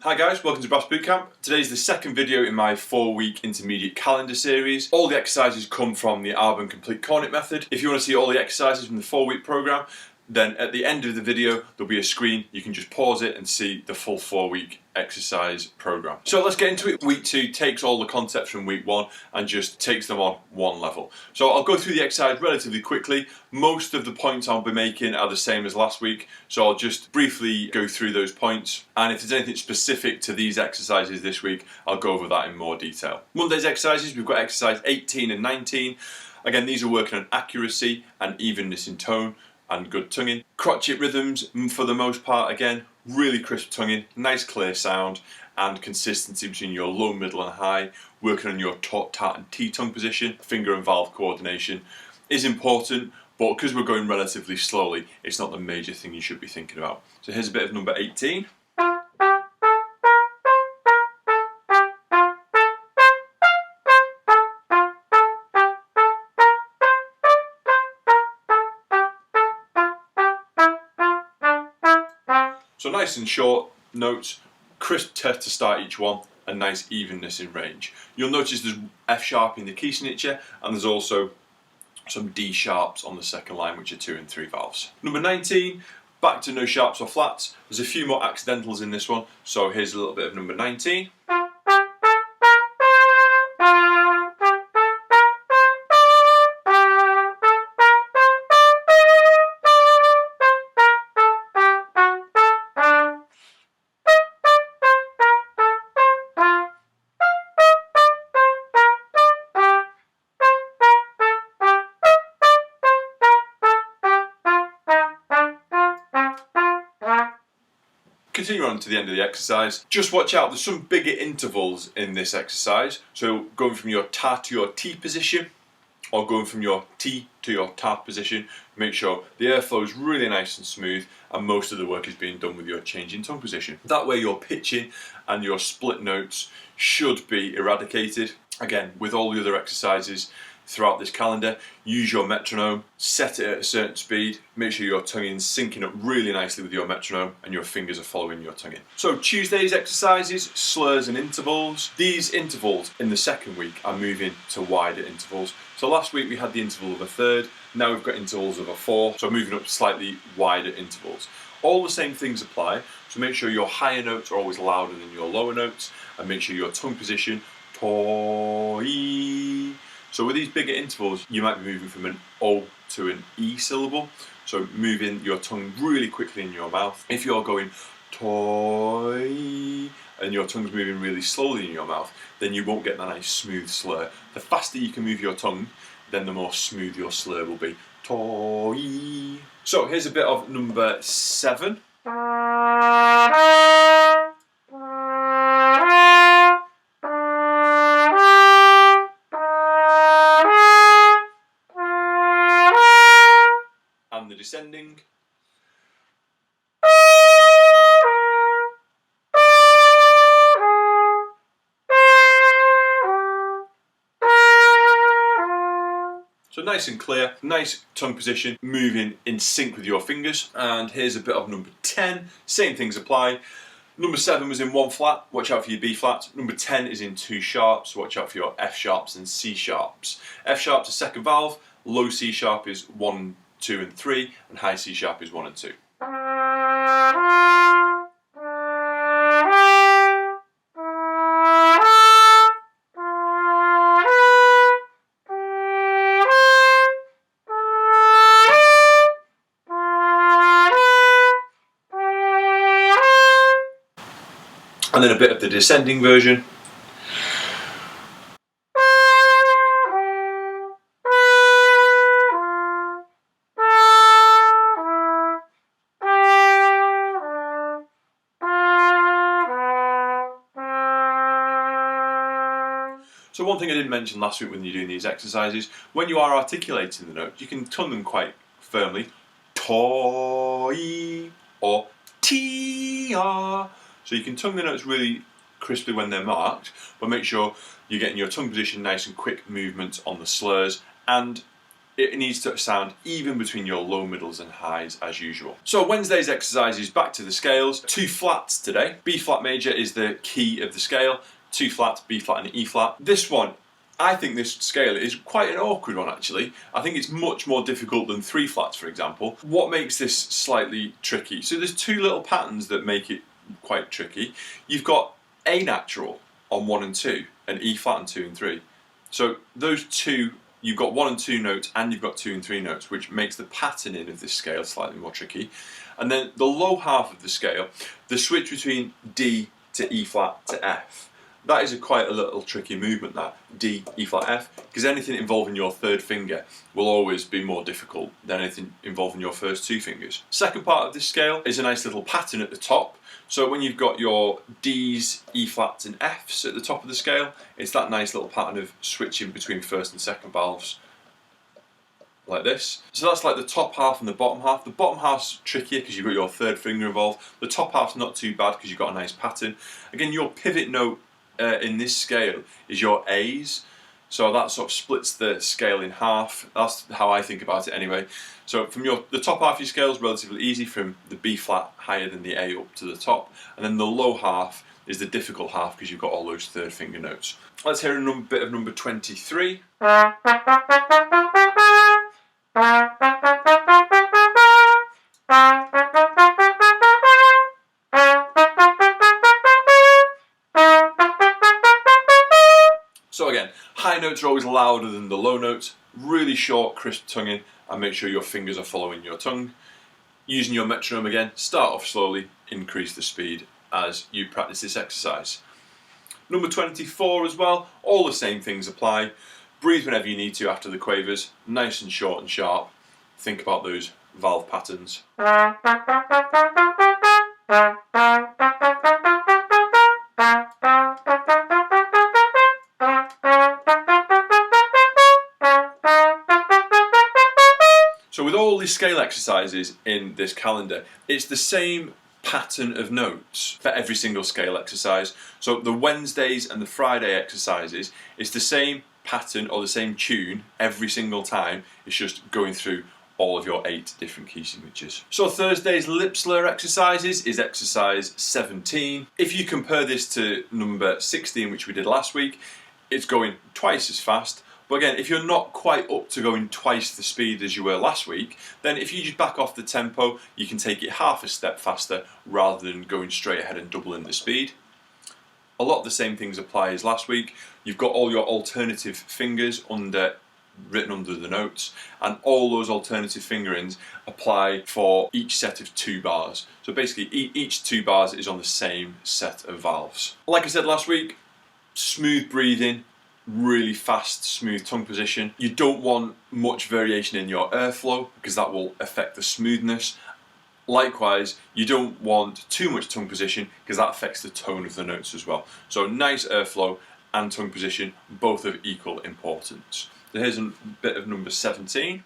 Hi guys, welcome to Brass Bootcamp. Today's the second video in my 4-week intermediate calendar series. All the exercises come from the Arban complete Cornet method. If you want to see all the exercises from the 4-week program, then at the end of the video there'll be a screen. You can just pause it and see the full 4-week exercise program. So let's get into it. Week 2 takes all the concepts from week 1 and just takes them on one level. So I'll go through the exercise relatively quickly. Most of the points I'll be making are the same as last week, so I'll just briefly go through those points, and if there's anything specific to these exercises this week, I'll go over that in more detail. Monday's exercises, we've got exercise 18 and 19. Again, these are working on accuracy and evenness in tone and good tonguing. Crotchet rhythms, for the most part, again, really crisp tonguing, nice clear sound, and consistency between your low, middle and high. Working on your taut, tart and T-tongue position. Finger and valve coordination is important, but because we're going relatively slowly, it's not the major thing you should be thinking about. So here's a bit of number 18. So nice and short notes, crisp to start each one, and nice evenness in range. You'll notice there's F sharp in the key signature, and there's also some D sharps on the second line, which are 2 and 3 valves. Number 19, back to no sharps or flats. There's a few more accidentals in this one, so here's a little bit of number 19. Continue on to the end of the exercise. Just watch out, there's some bigger intervals in this exercise. So going from your ta to your T position, or going from your T to your ta position, make sure the airflow is really nice and smooth, and most of the work is being done with your change in tongue position. That way your pitching and your split notes should be eradicated. Again, with all the other exercises throughout this calendar, use your metronome, set it at a certain speed, make sure your tonguing's syncing up really nicely with your metronome and your fingers are following your tonguing. So Tuesday's exercises, slurs and intervals. These intervals in the second week are moving to wider intervals. So last week we had the interval of a third, now we've got intervals of a 4, so moving up slightly wider intervals. All the same things apply, so make sure your higher notes are always louder than your lower notes, and make sure your tongue position, toi. So with these bigger intervals, you might be moving from an O to an E syllable. So moving your tongue really quickly in your mouth. If you're going toy and your tongue's moving really slowly in your mouth, then you won't get that nice smooth slur. The faster you can move your tongue, then the more smooth your slur will be. Toy. So here's a bit of number 7. And the descending. So nice and clear, nice tongue position, moving in sync with your fingers. And here's a bit of number 10, same things apply. Number 7 was in 1 flat, watch out for your B flat. Number 10 is in 2 sharps, watch out for your F sharps and C sharps. F sharp's a second valve, low C sharp is 1, 2 and 3, and high C sharp is 1 and 2. And then a bit of the descending version. So one thing I didn't mention last week when you're doing these exercises, when you are articulating the notes, you can tongue them quite firmly. Toy or tia. So you can tongue the notes really crisply when they're marked, but make sure you're getting your tongue position nice and quick movements on the slurs and it needs to sound even between your low, middles and highs as usual. So Wednesday's exercise is back to the scales. 2 flats today. B flat major is the key of the scale. 2 flats, B flat and E flat. This one, I think this scale is quite an awkward one actually. I think it's much more difficult than 3 flats, for example. What makes this slightly tricky? So there's 2 little patterns that make it quite tricky. You've got A natural on 1 and 2, and E flat and 2 and 3. So those 2, you've got 1 and 2 notes and you've got 2 and 3 notes, which makes the patterning of this scale slightly more tricky. And then the low half of the scale, the switch between D to E flat to F. That is quite a little tricky movement, that D, E flat, F, because anything involving your 3rd finger will always be more difficult than anything involving your first 2 fingers. Second part of this scale is a nice little pattern at the top. So when you've got your Ds, E flats and Fs at the top of the scale, it's that nice little pattern of switching between 1st and 2nd valves, like this. So that's like the top half and the bottom half. The bottom half's trickier because you've got your 3rd finger involved. The top half's not too bad because you've got a nice pattern. Again, your pivot note in this scale is your A's, so that sort of splits the scale in half. That's how I think about it anyway. So from the top half of your scale is relatively easy, from the B flat higher than the A up to the top, and then the low half is the difficult half because you've got all those 3rd finger notes. Let's hear a bit of number 23. So again, high notes are always louder than the low notes. Really short, crisp tonguing, and make sure your fingers are following your tongue. Using your metronome again, start off slowly, increase the speed as you practice this exercise. Number 24 as well, all the same things apply. Breathe whenever you need to after the quavers, nice and short and sharp. Think about those valve patterns. So with all these scale exercises in this calendar, it's the same pattern of notes for every single scale exercise. So the Wednesdays and the Friday exercises, it's the same pattern or the same tune every single time. It's just going through all of your 8 different key signatures. So Thursday's lip slur exercises is exercise 17. If you compare this to number 16, which we did last week, it's going twice as fast. But again, if you're not quite up to going twice the speed as you were last week, then if you just back off the tempo, you can take it half a step faster rather than going straight ahead and doubling the speed. A lot of the same things apply as last week. You've got all your alternative fingers written under the notes, and all those alternative fingerings apply for each set of 2 bars. So basically each 2 bars is on the same set of valves. Like I said last week, smooth breathing, really fast, smooth tongue position. You don't want much variation in your airflow because that will affect the smoothness. Likewise, you don't want too much tongue position because that affects the tone of the notes as well. So nice airflow and tongue position, both of equal importance. So here's a bit of number 17.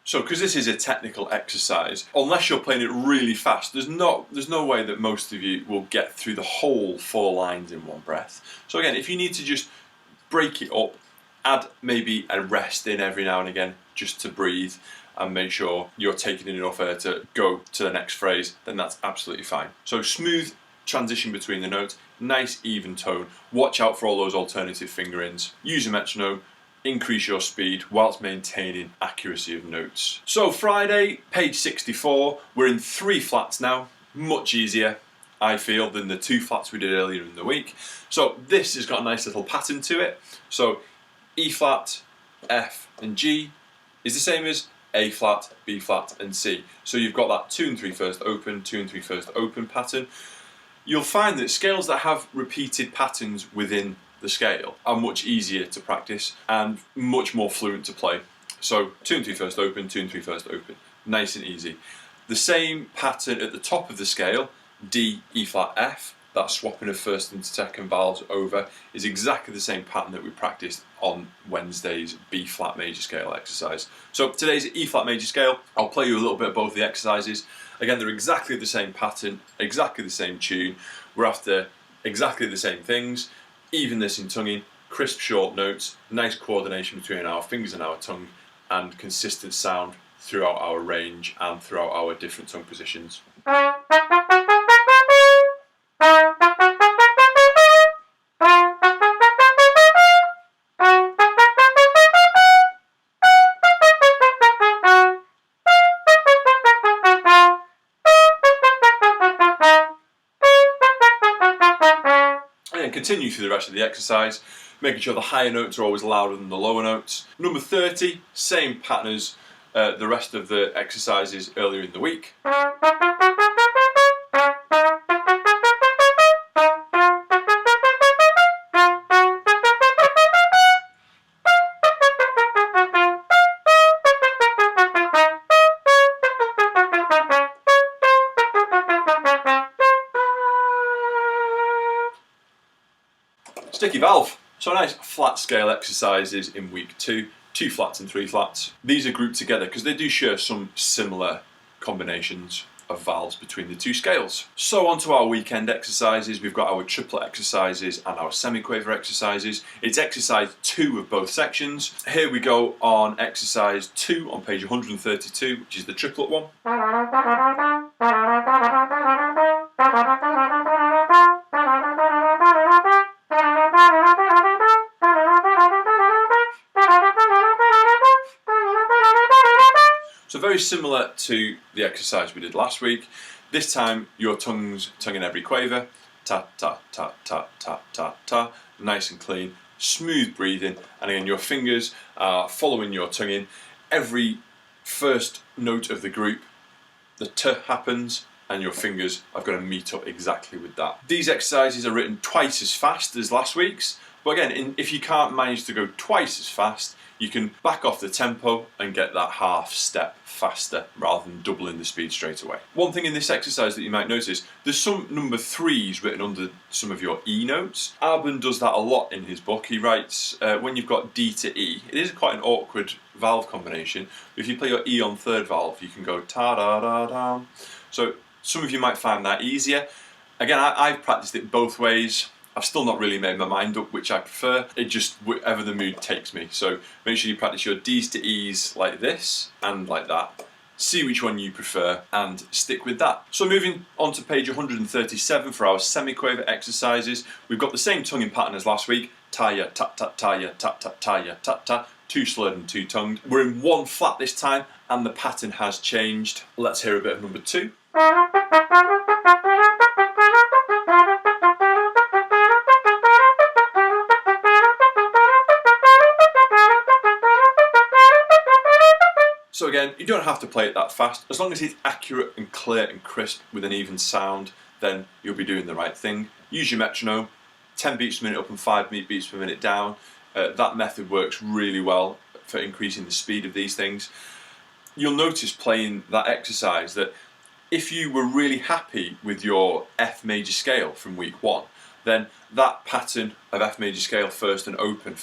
So, because this is a technical exercise, unless you're playing it really fast, there's no way that most of you will get through the whole 4 lines in one breath. So again, if you need to just break it up, add maybe a rest in every now and again just to breathe and make sure you're taking in enough air to go to the next phrase, then that's absolutely fine. So smooth transition between the notes, nice even tone, watch out for all those alternative fingerings, use a metronome, increase your speed whilst maintaining accuracy of notes. So Friday, page 64, we're in 3 flats now, much easier I feel than the 2 flats we did earlier in the week. So this has got a nice little pattern to it. So E flat, F and G is the same as A flat, B flat and C. So you've got that 2 and 3 first open, 2 and 3 first open pattern. You'll find that scales that have repeated patterns within the scale are much easier to practice and much more fluent to play. So 2 and 3 first open, 2 and 3 first open, nice and easy. The same pattern at the top of the scale, D, E flat, F, that swapping of first and second valves over, is exactly the same pattern that we practiced on Wednesday's B flat major scale exercise. So today's E flat major scale. I'll play you a little bit of both the exercises. Again, they're exactly the same pattern, exactly the same tune. We're after exactly the same things: evenness in tonguing, crisp short notes, nice coordination between our fingers and our tongue, and consistent sound throughout our range and throughout our different tongue positions. And continue through the rest of the exercise, making sure the higher notes are always louder than the lower notes. Number 30, same pattern as the rest of the exercises earlier in the week. Sticky valve. So nice flat scale exercises in week 2, 2 flats and 3 flats. These are grouped together because they do share some similar combinations of valves between the two scales. So on to our weekend exercises. We've got our triplet exercises and our semi-quaver exercises. It's exercise 2 of both sections. Here we go on exercise 2 on page 132, which is the triplet one. So very similar to the exercise we did last week. This time your tongue's tonguing every quaver. Ta, ta, ta, ta, ta, ta, ta. Nice and clean, smooth breathing. And again, your fingers are following your tongue in. Every first note of the group, the T happens, and your fingers are going to meet up exactly with that. These exercises are written twice as fast as last week's. But again, if you can't manage to go twice as fast, you can back off the tempo and get that half step faster rather than doubling the speed straight away. One thing in this exercise that you might notice, there's some number 3s written under some of your E notes. Arban does that a lot in his book. He writes, when you've got D to E, it is quite an awkward valve combination. If you play your E on third valve, you can go ta-da-da-da. So some of you might find that easier. Again, I've practiced it both ways. I've still not really made my mind up which I prefer. It just, wherever the mood takes me. So make sure you practice your D's to E's like this and like that. See which one you prefer and stick with that. So moving on to page 137 for our semi-quaver exercises. We've got the same tonguing pattern as last week. Ta-ya, ta-ta, ta-ya, ta-ta, ta-ya, ta-ta. 2 slurred and 2 tongued. We're in 1 flat this time and the pattern has changed. Let's hear a bit of number 2. So again, you don't have to play it that fast. As long as it's accurate and clear and crisp with an even sound, then you'll be doing the right thing. Use your metronome, 10 beats per minute up and 5 beats per minute down. That method works really well for increasing the speed of these things. You'll notice playing that exercise that if you were really happy with your F major scale from week 1, then that pattern of F major scale first and open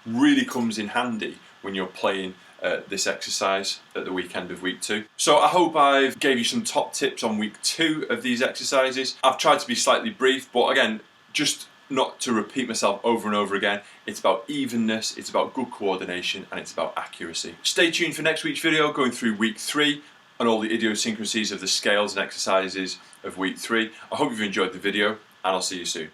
really comes in handy when you're playing this exercise at the weekend of week 2. So I hope I've gave you some top tips on week 2 of these exercises. I've tried to be slightly brief, but again, just not to repeat myself over and over again. It's about evenness, it's about good coordination, and it's about accuracy. Stay tuned for next week's video going through week 3 and all the idiosyncrasies of the scales and exercises of week 3. I hope you've enjoyed the video, and I'll see you soon.